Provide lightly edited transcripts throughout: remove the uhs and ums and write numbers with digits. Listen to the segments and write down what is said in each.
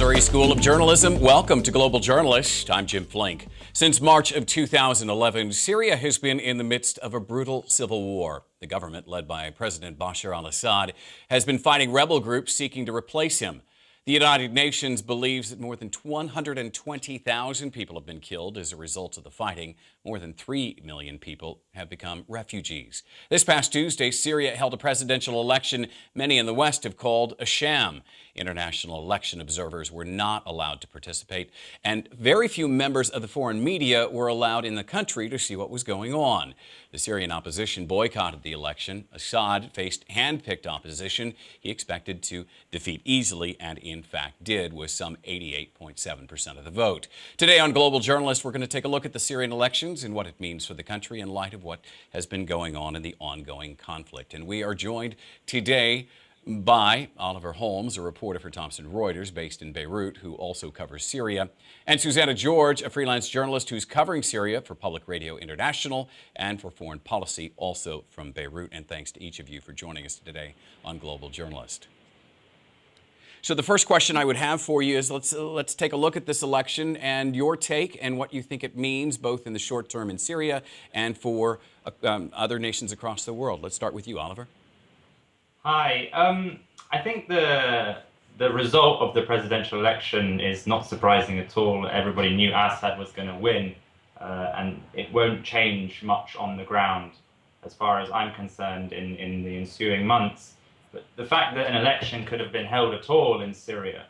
Missouri School of Journalism. Welcome to Global Journalist. I'm Jim Flink. Since March of 2011, Syria has been in the midst of a brutal civil war. The government, led by President Bashar al-Assad, has been fighting rebel groups seeking to replace him. The United Nations believes that more than 120,000 people have been killed as a result of the fighting. More than 3 million people have become refugees. This past Tuesday, Syria held a presidential election many in the West have called a sham. International election observers were not allowed to participate, and very few members of the foreign media were allowed in the country to see what was going on. The Syrian opposition boycotted the election. Assad faced hand-picked opposition he expected to defeat easily, and in fact did, with some 88.7% of the vote. Today on Global Journalist, we're going to take a look at the Syrian elections and what it means for the country in light of what has been going on in the ongoing conflict. And we are joined today by Oliver Holmes, a reporter for Thomson Reuters based in Beirut, who also covers Syria, and Susanna George, a freelance journalist who's covering Syria for Public Radio International and for Foreign Policy, also from Beirut. And thanks to each of you for joining us today on Global Journalist. So the first question I would have for you is let's take a look at this election and your take and what you think it means both in the short term in Syria and for other nations across the world. Let's start with you, Oliver. Hi. I think the result of the presidential election is not surprising at all. Everybody knew Assad was going to win, and it won't change much on the ground as far as I'm concerned in the ensuing months. But the fact that an election could have been held at all in Syria,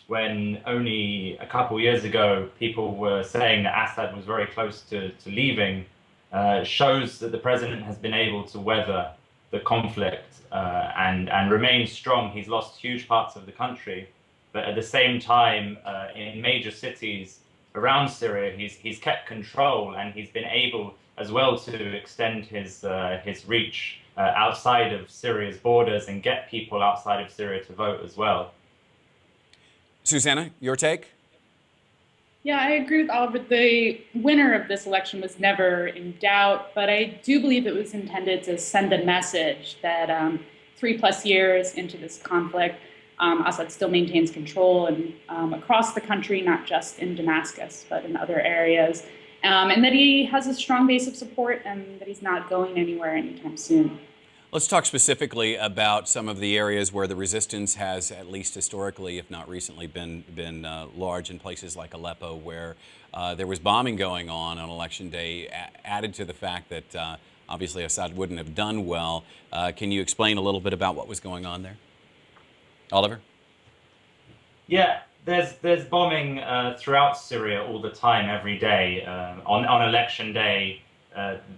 when only a couple years ago people were saying that Assad was very close to leaving, shows that the president has been able to weather the conflict and remain strong. He's lost huge parts of the country, but at the same time, in major cities around Syria, he's kept control, and he's been able as well to extend his reach outside of Syria's borders and get people outside of Syria to vote as well. Susanna, your take? Yeah, I agree with Oliver. The winner of this election was never in doubt, but I do believe it was intended to send a message that 3+ years into this conflict, Assad still maintains control and across the country, not just in Damascus, but in other areas, and that he has a strong base of support and that he's not going anywhere anytime soon. Let's talk specifically about some of the areas where the resistance has, at least historically, if not recently, been large, in places like Aleppo, where there was bombing going on election day, added to the fact that obviously Assad wouldn't have done well. Can you explain a little bit about what was going on there? Oliver? Yeah, there's bombing throughout Syria all the time, every day. On election day,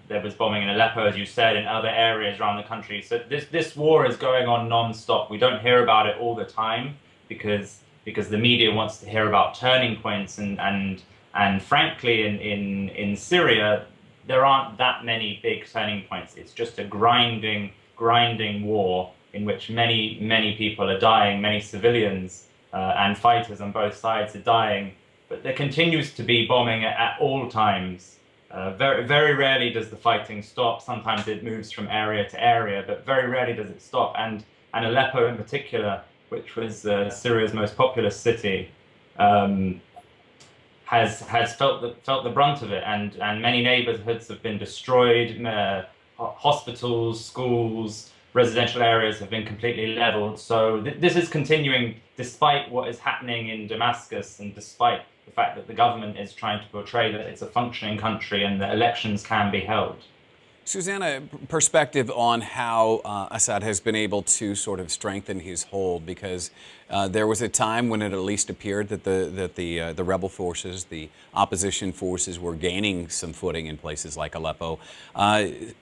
there was bombing in Aleppo, as you said, in other areas around the country. So this war is going on non-stop. We don't hear about it all the time because the media wants to hear about turning points, and frankly, in Syria, there aren't that many big turning points. It's just a grinding war in which many people are dying, many civilians and fighters on both sides are dying. But there continues to be bombing at all times. Very rarely does the fighting stop. Sometimes it moves from area to area, but very rarely does it stop. And Aleppo in particular, which was Syria's most populous city, has felt the brunt of it, and many neighborhoods have been destroyed. Hospitals, schools, residential areas have been completely leveled. So this is continuing despite what is happening in Damascus, and despite the fact that the government is trying to portray that it's a functioning country and that elections can be held. Susanna, perspective on how Assad has been able to sort of strengthen his hold, because there was a time when it at least appeared that the rebel forces, the opposition forces, were gaining some footing in places like Aleppo.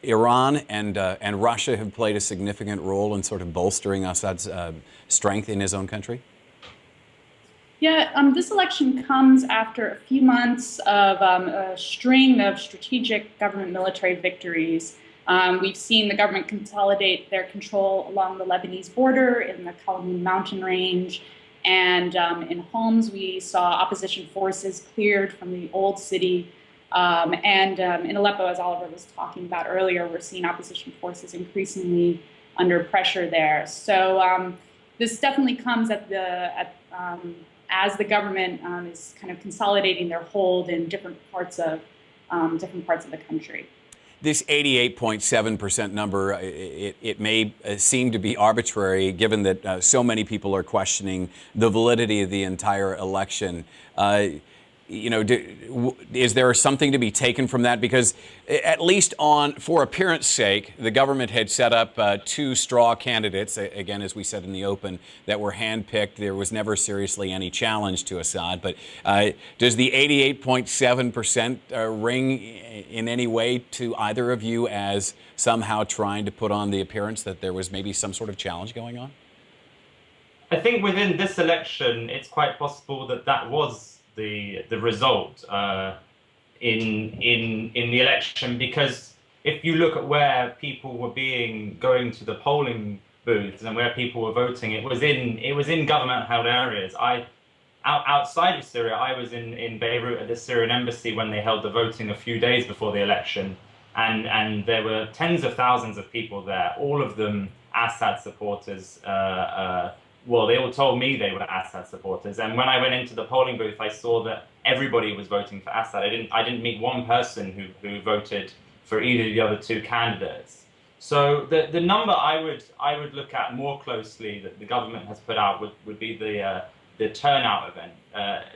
Iran and Russia have played a significant role in sort of bolstering Assad's strength in his own country. Yeah, this election comes after a few months of a string of strategic government military victories. We've seen the government consolidate their control along the Lebanese border in the Kalamoun mountain range. And in Homs, we saw opposition forces cleared from the old city. In Aleppo, as Oliver was talking about earlier, we're seeing opposition forces increasingly under pressure there. So this definitely comes as the government is kind of consolidating their hold in different parts of the country. This 88.7% number, it may seem to be arbitrary given that so many people are questioning the validity of the entire election. Is there something to be taken from that? Because at least for appearance sake, the government had set up two straw candidates, again, as we said in the open, that were handpicked. There was never seriously any challenge to Assad. But does the 88.7% ring in any way to either of you as somehow trying to put on the appearance that there was maybe some sort of challenge going on? I think within this election, it's quite possible that was the result in the election, because if you look at where people were going to the polling booths and where people were voting, it was in government-held areas. Outside of Syria, I was in Beirut at the Syrian embassy when they held the voting a few days before the election, and there were tens of thousands of people there, all of them Assad supporters. Well, they all told me they were Assad supporters, and when I went into the polling booth, I saw that everybody was voting for Assad. I didn't meet one person who voted for either of the other two candidates. So the number I would look at more closely that the government has put out would be the turnout event.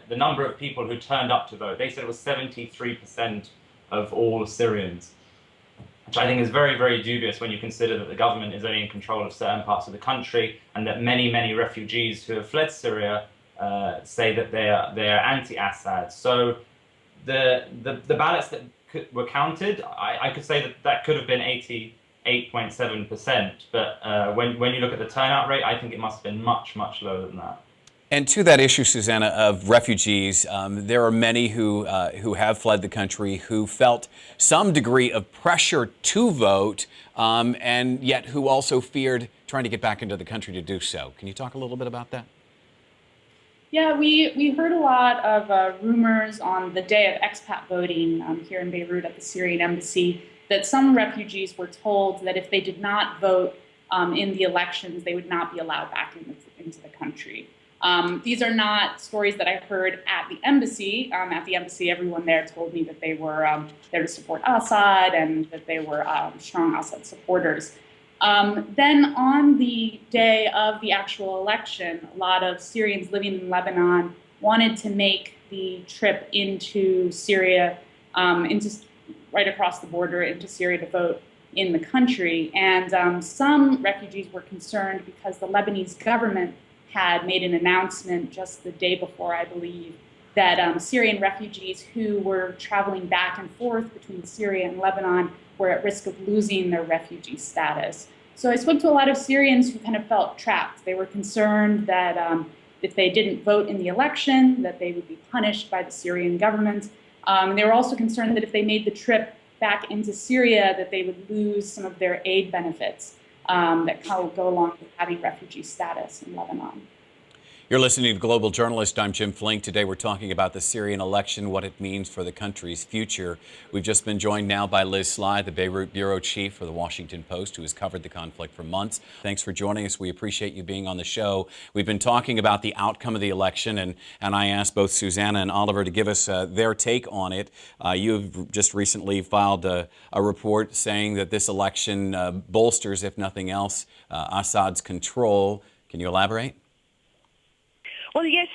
The number of people who turned up to vote. They said it was 73% of all Syrians, which I think is very, very dubious when you consider that the government is only in control of certain parts of the country, and that many, many refugees who have fled Syria say that they are anti-Assad. So the ballots that were counted, I could say that could have been 88.7%, but when you look at the turnout rate, I think it must have been much, much lower than that. And to that issue, Susanna, of refugees, there are many who have fled the country who felt some degree of pressure to vote, and yet who also feared trying to get back into the country to do so. Can you talk a little bit about that? Yeah, we heard a lot of rumors on the day of expat voting here in Beirut at the Syrian embassy that some refugees were told that if they did not vote in the elections, they would not be allowed back into the country. These are not stories that I heard at the embassy. At the embassy, everyone there told me that they were there to support Assad and that they were strong Assad supporters. Then on the day of the actual election, a lot of Syrians living in Lebanon wanted to make the trip into Syria, right across the border into Syria to vote in the country. And some refugees were concerned because the Lebanese government had made an announcement just the day before, I believe, that Syrian refugees who were traveling back and forth between Syria and Lebanon were at risk of losing their refugee status. So I spoke to a lot of Syrians who kind of felt trapped. They were concerned that if they didn't vote in the election, that they would be punished by the Syrian government. They were also concerned that if they made the trip back into Syria, that they would lose some of their aid benefits that go along with having refugee status in Lebanon. You're listening to Global Journalist. I'm Jim Flink. Today we're talking about the Syrian election, what it means for the country's future. We've just been joined now by Liz Sly, the Beirut bureau chief for the Washington Post, who has covered the conflict for months. Thanks for joining us. We appreciate you being on the show. We've been talking about the outcome of the election, and I asked both Susanna and Oliver to give us their take on it. You've just recently filed a report saying that this election bolsters, if nothing else, Assad's control. Can you elaborate? Well, yes,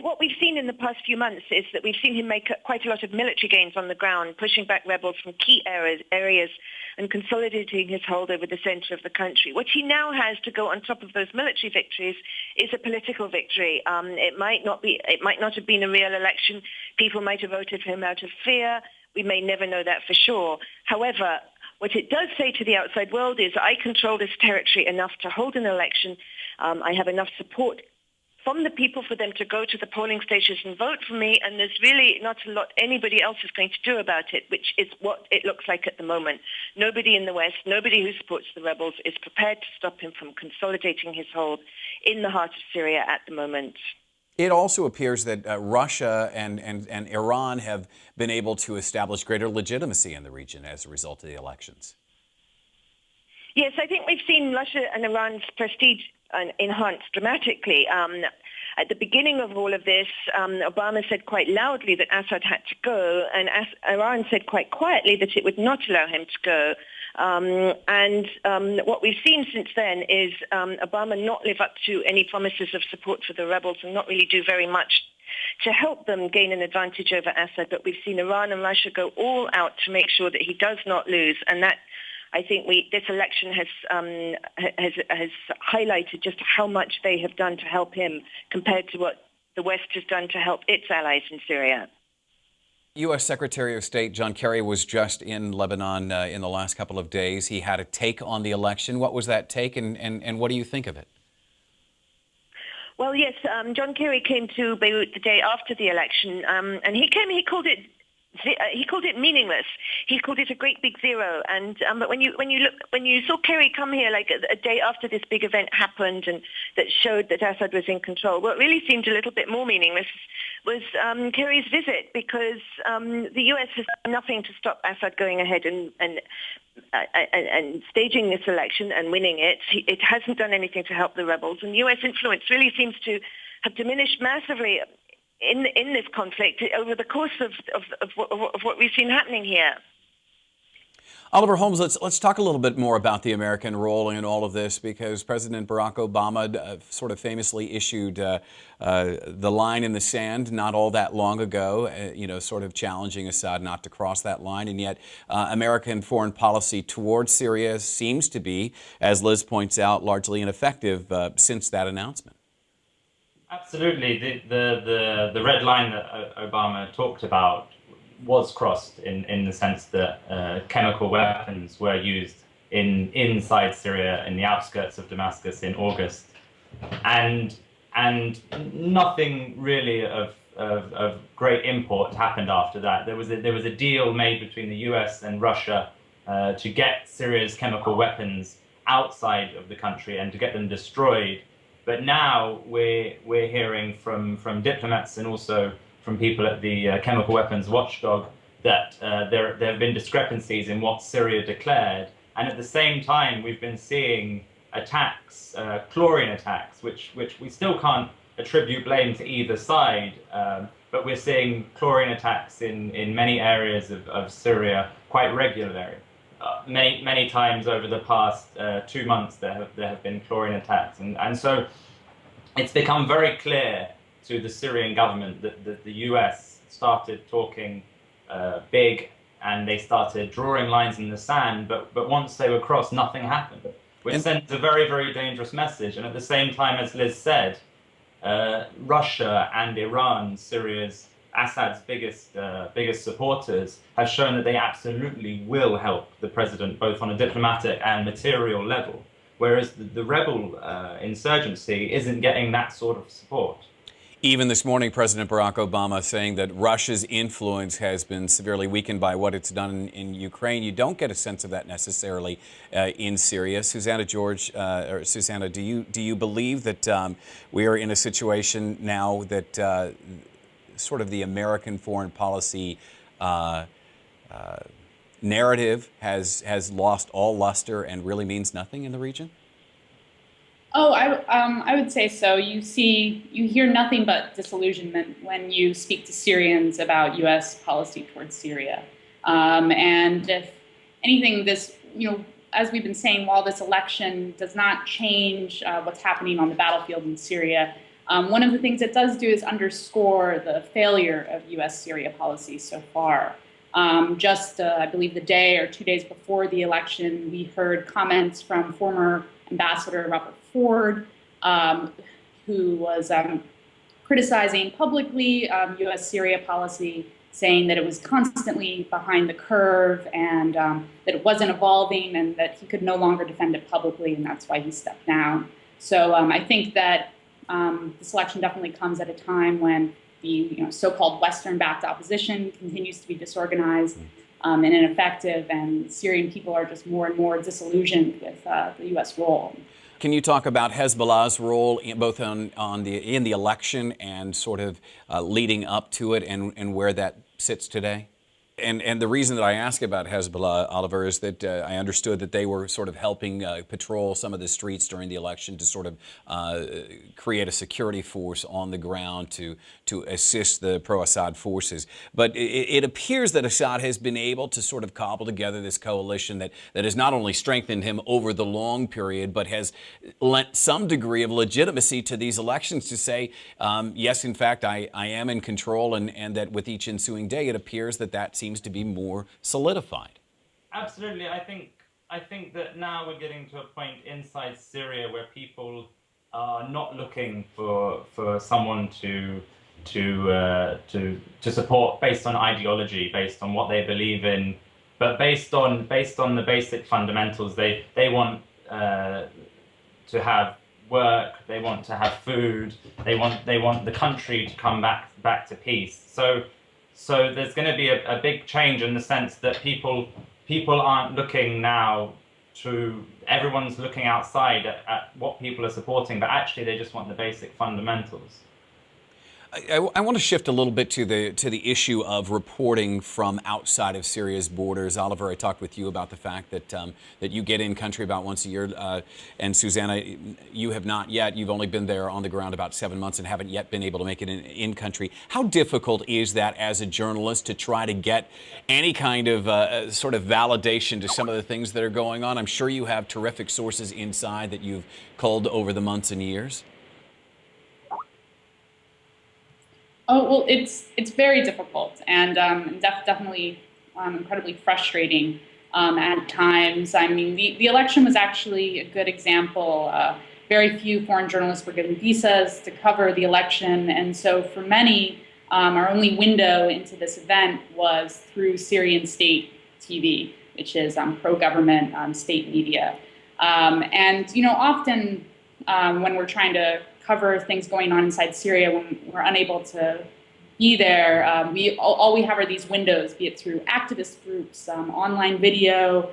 what we've seen in the past few months is that we've seen him make quite a lot of military gains on the ground, pushing back rebels from key areas and consolidating his hold over the center of the country. What he now has to go on top of those military victories is a political victory. It might not have been a real election. People might have voted for him out of fear. We may never know that for sure. However, what it does say to the outside world is, I control this territory enough to hold an election. I have enough support from the people for them to go to the polling stations and vote for me, and there's really not a lot anybody else is going to do about it, which is what it looks like at the moment. Nobody in the West, nobody who supports the rebels is prepared to stop him from consolidating his hold in the heart of Syria at the moment. It also appears that Russia and Iran have been able to establish greater legitimacy in the region as a result of the elections. Yes, I think we've seen Russia and Iran's prestige enhanced dramatically. At the beginning of all of this, Obama said quite loudly that Assad had to go, and Iran said quite quietly that it would not allow him to go. What we've seen since then is Obama not live up to any promises of support for the rebels and not really do very much to help them gain an advantage over Assad. But we've seen Iran and Russia go all out to make sure that he does not lose, and that, I think, this election has highlighted just how much they have done to help him compared to what the West has done to help its allies in Syria. U.S. Secretary of State John Kerry was just in Lebanon in the last couple of days. He had a take on the election. What was that take, and what do you think of it? Well, yes, John Kerry came to Beirut the day after the election, and he called it meaningless. He called it a great big zero. And but when you saw Kerry come here like a day after this big event happened and that showed that Assad was in control, what really seemed a little bit more meaningless was Kerry's visit, because the U.S. has done nothing to stop Assad going ahead and staging this election and winning it. It hasn't done anything to help the rebels, and U.S. influence really seems to have diminished massively in this conflict over the course of what we've seen happening here. Oliver Holmes, let's talk a little bit more about the American role in all of this, because President Barack Obama sort of famously issued the line in the sand not all that long ago, sort of challenging Assad not to cross that line. And yet American foreign policy towards Syria seems to be, as Liz points out, largely ineffective since that announcement. Absolutely. The red line that Obama talked about was crossed in the sense that chemical weapons were used inside Syria, in the outskirts of Damascus in August, and nothing really of great import happened after that. There was a deal made between the US and Russia to get Syria's chemical weapons outside of the country and to get them destroyed. But now we're hearing from diplomats and also from people at the chemical weapons watchdog that there have been discrepancies in what Syria declared, and at the same time we've been seeing attacks, chlorine attacks, which we still can't attribute blame to either side, but we're seeing chlorine attacks in many areas of Syria quite regularly. Many times over the past 2 months there have been chlorine attacks, and so it's become very clear to the Syrian government that the US started talking big, and they started drawing lines in the sand, but once they were crossed, nothing happened, which sends a very, very dangerous message. And at the same time, as Liz said, Russia and Iran, Assad's biggest supporters, have shown that they absolutely will help the president, both on a diplomatic and material level, whereas the rebel insurgency isn't getting that sort of support. Even this morning, President Barack Obama saying that Russia's influence has been severely weakened by what it's done in Ukraine. You don't get a sense of that necessarily in Syria. Susanna, do you believe that we are in a situation now that sort of the American foreign policy narrative has lost all luster and really means nothing in the region? Oh, I would say so. You hear nothing but disillusionment when you speak to Syrians about U.S. policy towards Syria. And if anything, as we've been saying, while this election does not change what's happening on the battlefield in Syria, one of the things it does do is underscore the failure of U.S. Syria policy so far. I believe the day or 2 days before the election, we heard comments from former Ambassador Robert Ford, who was criticizing publicly U.S. Syria policy, saying that it was constantly behind the curve and that it wasn't evolving and that he could no longer defend it publicly, and that's why he stepped down. So I think that this election definitely comes at a time when the so-called Western-backed opposition continues to be disorganized and ineffective, and Syrian people are just more and more disillusioned with the U.S. role. Can you talk about Hezbollah's role both in the election and sort of leading up to it, and where that sits today? And the reason that I ask about Hezbollah, Oliver, is that I understood that they were sort of helping patrol some of the streets during the election to sort of create a security force on the ground to assist the pro-Assad forces. But it appears that Assad has been able to sort of cobble together this coalition that has not only strengthened him over the long period, but has lent some degree of legitimacy to these elections to say, yes, in fact, I am in control, and that with each ensuing day, it appears that seems to be more solidified. Absolutely. I think that now we're getting to a point inside Syria where people are not looking for someone to support based on ideology, based on what they believe in, but based on the basic fundamentals. They want to have work, they want to have food, they want the country to come back to peace. So there's going to be a big change in the sense that people aren't looking now to, everyone's looking outside at what people are supporting, but actually they just want the basic fundamentals. I want to shift a little bit to the issue of reporting from outside of Syria's borders. Oliver, I talked with you about the fact that that you get in country about once a year, and Susanna, you have not yet. You've only been there on the ground about 7 months and haven't yet been able to make it in country. How difficult is that as a journalist to try to get any kind of sort of validation to some of the things that are going on? I'm sure you have terrific sources inside that you've culled over the months and years. Oh, well, it's very difficult and definitely incredibly frustrating at times. I mean, the election was actually a good example. Very few foreign journalists were given visas to cover the election, and so for many, our only window into this event was through Syrian state TV, which is pro-government state media. And often when we're trying to cover things going on inside Syria, when we're unable to be there, all we have are these windows, be it through activist groups, online video,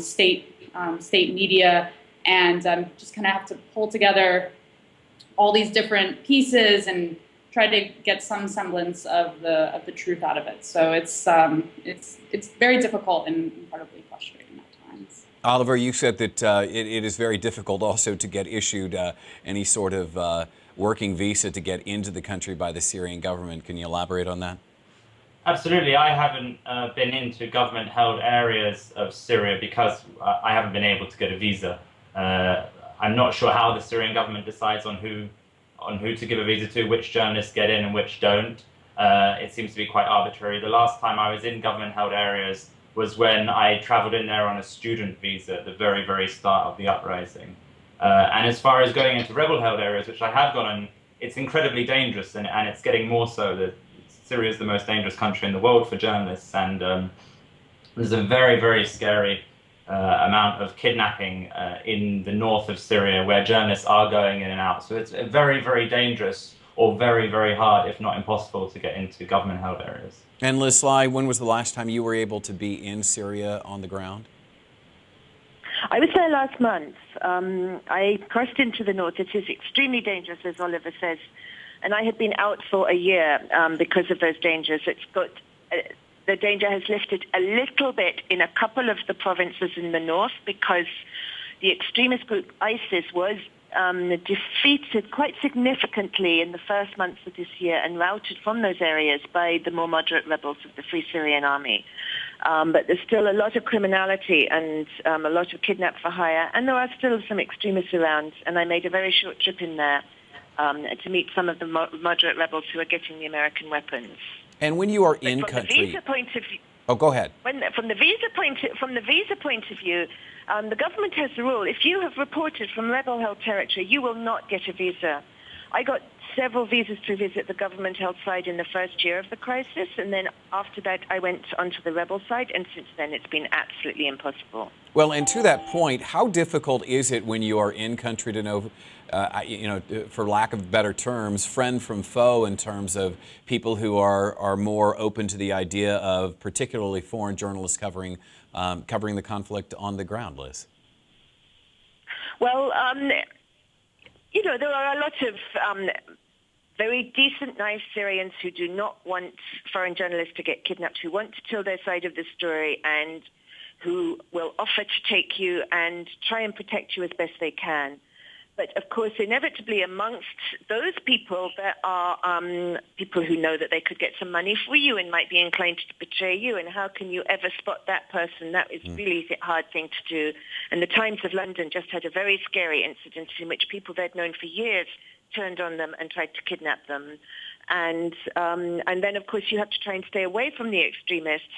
state media, and just kind of have to pull together all these different pieces and try to get some semblance of the truth out of it. So it's very difficult and incredibly frustrating at times. Oliver, you said that it is very difficult also to get issued any sort of working visa to get into the country by the Syrian government. Can you elaborate on that? Absolutely. I haven't been into government-held areas of Syria because I haven't been able to get a visa. I'm not sure how the Syrian government decides on who to give a visa to, which journalists get in and which don't. It seems to be quite arbitrary. The last time I was in government-held areas was when I traveled in there on a student visa at the very, very start of the uprising. And as far as going into rebel-held areas, which I have gone on, it's incredibly dangerous, and it's getting more so. That Syria is the most dangerous country in the world for journalists, and there's a very, very scary amount of kidnapping in the north of Syria where journalists are going in and out. So it's very, very dangerous, or very, very hard, if not impossible, to get into government-held areas. And Liz Sly, when was the last time you were able to be in Syria on the ground? I was there last month. I crossed into the north. It is extremely dangerous, as Oliver says, and I had been out for a year because of those dangers. The danger has lifted a little bit in a couple of the provinces in the north because the extremist group ISIS was defeated quite significantly in the first months of this year and routed from those areas by the more moderate rebels of the Free Syrian Army. But there's still a lot of criminality and a lot of kidnap for hire, and there are still some extremists around, and I made a very short trip in there to meet some of the moderate rebels who are getting the American weapons. And when you are in from country... the visa point of view, oh, go ahead. From the visa point of view, the government has the rule. If you have reported from rebel-held territory, you will not get a visa. I got several visas to visit the government-held side in the first year of the crisis, and then after that I went onto the rebel side, and since then it's been absolutely impossible. Well, and to that point, how difficult is it when you are in country to know, for lack of better terms, friend from foe in terms of people who are more open to the idea of particularly foreign journalists covering the conflict on the ground, Liz? Well, there are a lot of very decent, nice Syrians who do not want foreign journalists to get kidnapped, who want to tell their side of the story and who will offer to take you and try and protect you as best they can. But of course, inevitably amongst those people, there are people who know that they could get some money for you and might be inclined to betray you. And how can you ever spot that person? That is really a hard thing to do. And the Times of London just had a very scary incident in which people they'd known for years turned on them and tried to kidnap them. And then, of course, you have to try and stay away from the extremists.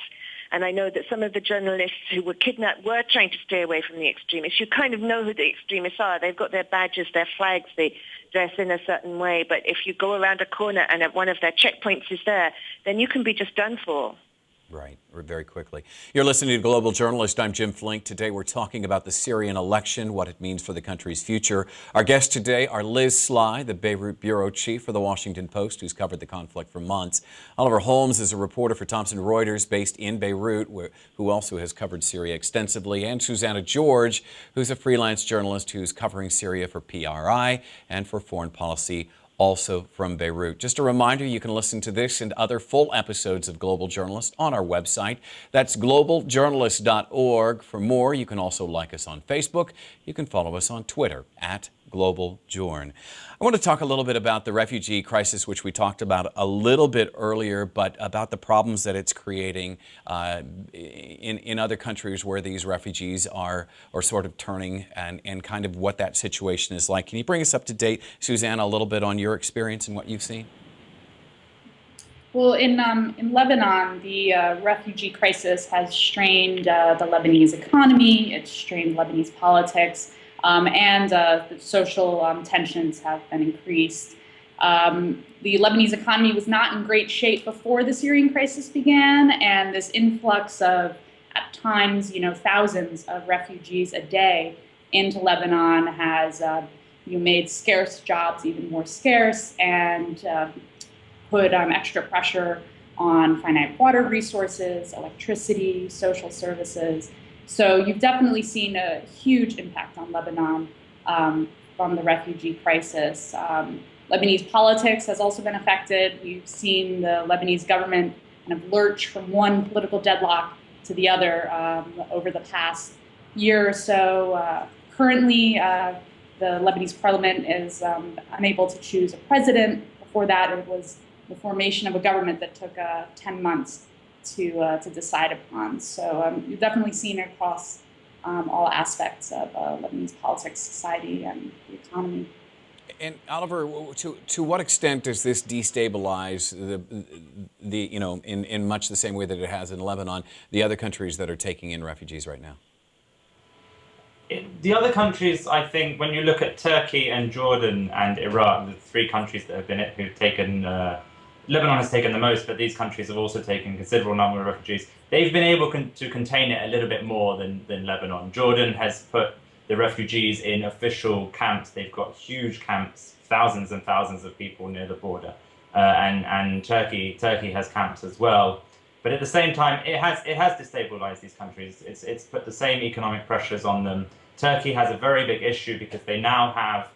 And I know that some of the journalists who were kidnapped were trying to stay away from the extremists. You kind of know who the extremists are. They've got their badges, their flags, they dress in a certain way. But if you go around a corner and one of their checkpoints is there, then you can be just done for. Right, very quickly. You're listening to Global Journalist. I'm Jim Flink. Today we're talking about the Syrian election, what it means for the country's future. Our guests today are Liz Sly, the Beirut bureau chief for the Washington Post, who's covered the conflict for months. Oliver Holmes is a reporter for Thomson Reuters based in Beirut, who also has covered Syria extensively. And Susanna George, who's a freelance journalist who's covering Syria for PRI and for foreign policy, also from Beirut. Just a reminder, you can listen to this and other full episodes of Global Journalist on our website. That's globaljournalist.org. For more, you can also like us on Facebook. You can follow us on Twitter @GlobalJourn. I want to talk a little bit about the refugee crisis, which we talked about a little bit earlier, but about the problems that it's creating in other countries where these refugees are sort of turning, and kind of what that situation is like. Can you bring us up to date, Susanna, a little bit on your experience and what you've seen? Well, in Lebanon, the refugee crisis has strained the Lebanese economy, it's strained Lebanese politics, and the social tensions have been increased. The Lebanese economy was not in great shape before the Syrian crisis began, and this influx of, at times, thousands of refugees a day into Lebanon has made scarce jobs even more scarce, and put extra pressure on finite water resources, electricity, social services. So you've definitely seen a huge impact on Lebanon from the refugee crisis. Lebanese politics has also been affected. We've seen the Lebanese government kind of lurch from one political deadlock to the other over the past year or so. Currently, the Lebanese parliament is unable to choose a president. Before that, it was the formation of a government that took 10 months to decide upon. So you've definitely seen it across all aspects of Lebanese politics, society, and the economy. And Oliver, to what extent does this destabilize in much the same way that it has in Lebanon, the other countries that are taking in refugees right now? The other countries, I think, when you look at Turkey and Jordan and Iraq, the three countries that who've taken, Lebanon has taken the most, but these countries have also taken a considerable number of refugees. They've been able to contain it a little bit more than Lebanon. Jordan has put the refugees in official camps. They've got huge camps, thousands and thousands of people near the border, and Turkey has camps as well. But at the same time, it has destabilized these countries. It's put the same economic pressures on them. Turkey has a very big issue because they now have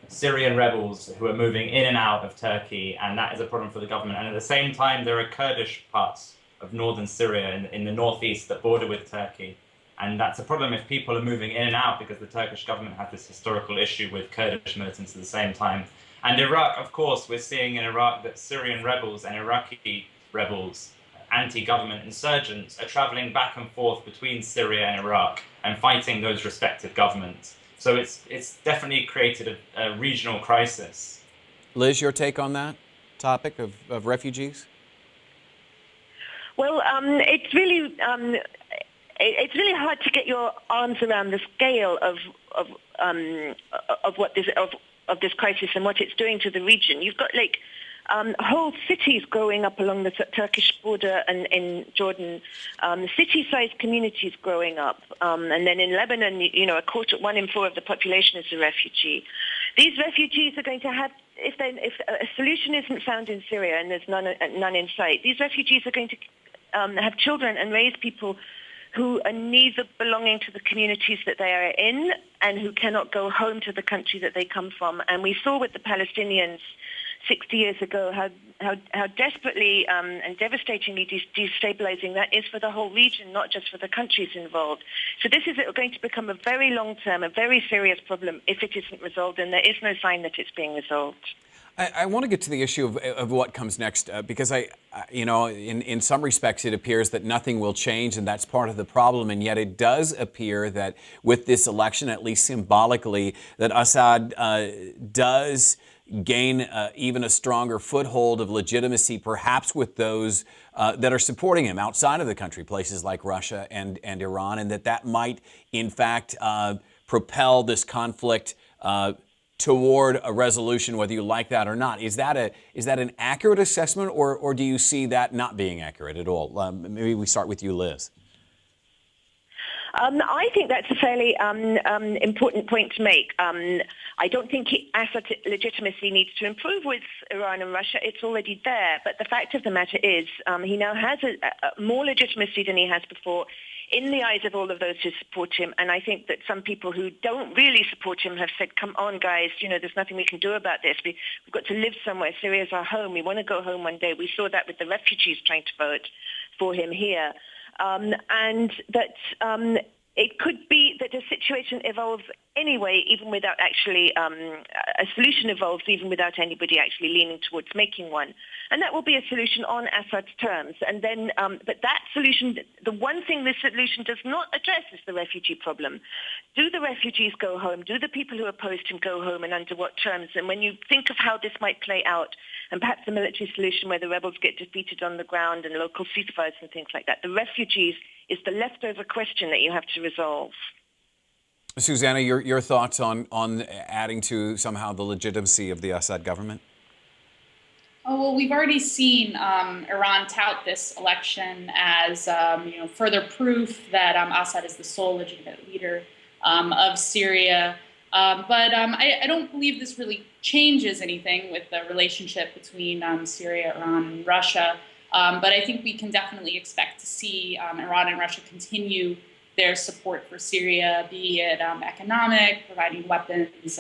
Syrian rebels who are moving in and out of Turkey, and that is a problem for the government. And at the same time, there are Kurdish parts of northern Syria in the northeast that border with Turkey. And that's a problem if people are moving in and out, because the Turkish government has this historical issue with Kurdish militants at the same time. And Iraq, of course, we're seeing in Iraq that Syrian rebels and Iraqi rebels, anti-government insurgents, are traveling back and forth between Syria and Iraq and fighting those respective governments. So it's definitely created a regional crisis. Liz, your take on that topic of refugees? Well, it's really hard to get your arms around the scale of this crisis and what it's doing to the region. You've got whole cities growing up along the Turkish border and in Jordan, city-sized communities growing up. And then in Lebanon, one in four of the population is a refugee. These refugees are going to have, if a solution isn't found in Syria and there's none in sight, these refugees are going to have children and raise people who are neither belonging to the communities that they are in and who cannot go home to the country that they come from. And we saw with the Palestinians 60 years ago how desperately and devastatingly destabilizing that is for the whole region, not just for the countries involved. So this is going to become a very long-term, a very serious problem if it isn't resolved, and there is no sign that it's being resolved. I want to get to the issue of what comes next, because in some respects it appears that nothing will change, and that's part of the problem. And yet it does appear that with this election, at least symbolically, that Assad does gain even a stronger foothold of legitimacy, perhaps with those that are supporting him outside of the country, places like Russia and Iran, and that might, in fact, propel this conflict toward a resolution, whether you like that or not. Is that an accurate assessment, or do you see that not being accurate at all? Maybe we start with you, Liz. I think that's a fairly important point to make. I don't think Assad's legitimacy needs to improve with Iran and Russia. It's already there. But the fact of the matter is he now has a more legitimacy than he has before in the eyes of all of those who support him. And I think that some people who don't really support him have said, come on, guys, there's nothing we can do about this. We've got to live somewhere. Syria is our home. We want to go home one day. We saw that with the refugees trying to vote for him here. And that it could be that a situation evolves anyway, even without actually, a solution evolves even without anybody actually leaning towards making one. And that will be a solution on Assad's terms. And then, but that solution, the one thing this solution does not address is the refugee problem. Do the refugees go home? Do the people who opposed him go home, and under what terms? And when you think of how this might play out, and perhaps a military solution where the rebels get defeated on the ground and local ceasefires and things like that, the refugees is the leftover question that you have to resolve. Susanna, your thoughts on adding to somehow the legitimacy of the Assad government? Oh, well, we've already seen Iran tout this election as further proof that Assad is the sole legitimate leader of Syria. But I don't believe this really changes anything with the relationship between Syria, Iran, and Russia. But I think we can definitely expect to see Iran and Russia continue their support for Syria, be it economic, providing weapons,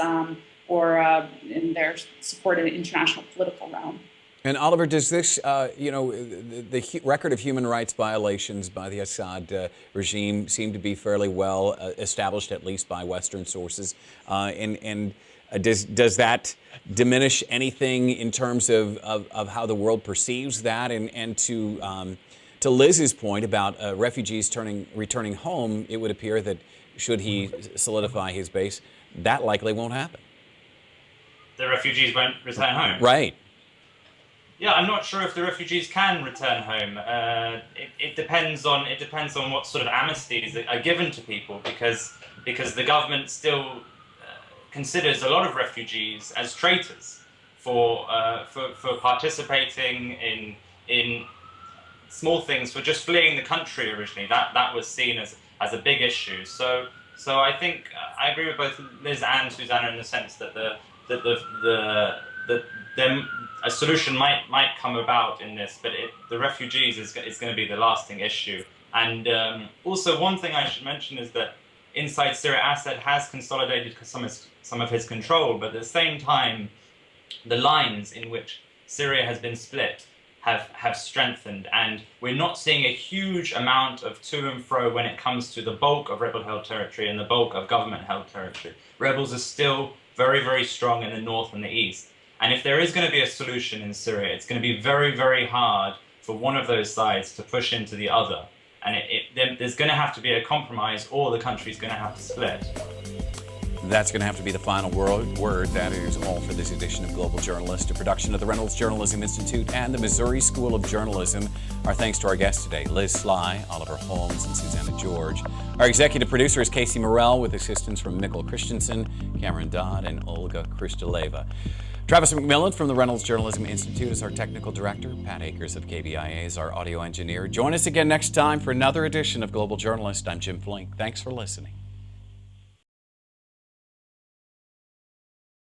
or in their support in the international political realm. And Oliver, does this, the record of human rights violations by the Assad regime seem to be fairly well established, at least by Western sources? And does that diminish anything in terms of how the world perceives that? And to Liz's point about refugees returning home, it would appear that should he solidify his base, that likely won't happen. The refugees won't return home. Right. Yeah, I'm not sure if the refugees can return home. It depends on what sort of amnesties are given to people, because the government still considers a lot of refugees as traitors for participating in small things, for just fleeing the country originally. That was seen as a big issue. So I think I agree with both Liz and Susanna in the sense that a solution might come about in this, but the refugees is going to be the lasting issue. And also, one thing I should mention is that inside Syria, Assad has consolidated some of his control, but at the same time, the lines in which Syria has been split have strengthened, and we're not seeing a huge amount of to and fro when it comes to the bulk of rebel-held territory and the bulk of government-held territory. Rebels are still very, very strong in the north and the east. And if there is going to be a solution in Syria, it's going to be very, very hard for one of those sides to push into the other. And there's going to have to be a compromise, or the country's going to have to split. That's going to have to be the final word. That is all for this edition of Global Journalist, a production of the Reynolds Journalism Institute and the Missouri School of Journalism. Our thanks to our guests today, Liz Sly, Oliver Holmes, and Susanna George. Our executive producer is Casey Morrell, with assistance from Mikkel Christensen, Cameron Dodd, and Olga Kristaleva. Travis McMillan from the Reynolds Journalism Institute is our technical director. Pat Akers of KBIA is our audio engineer. Join us again next time for another edition of Global Journalist. I'm Jim Flink. Thanks for listening.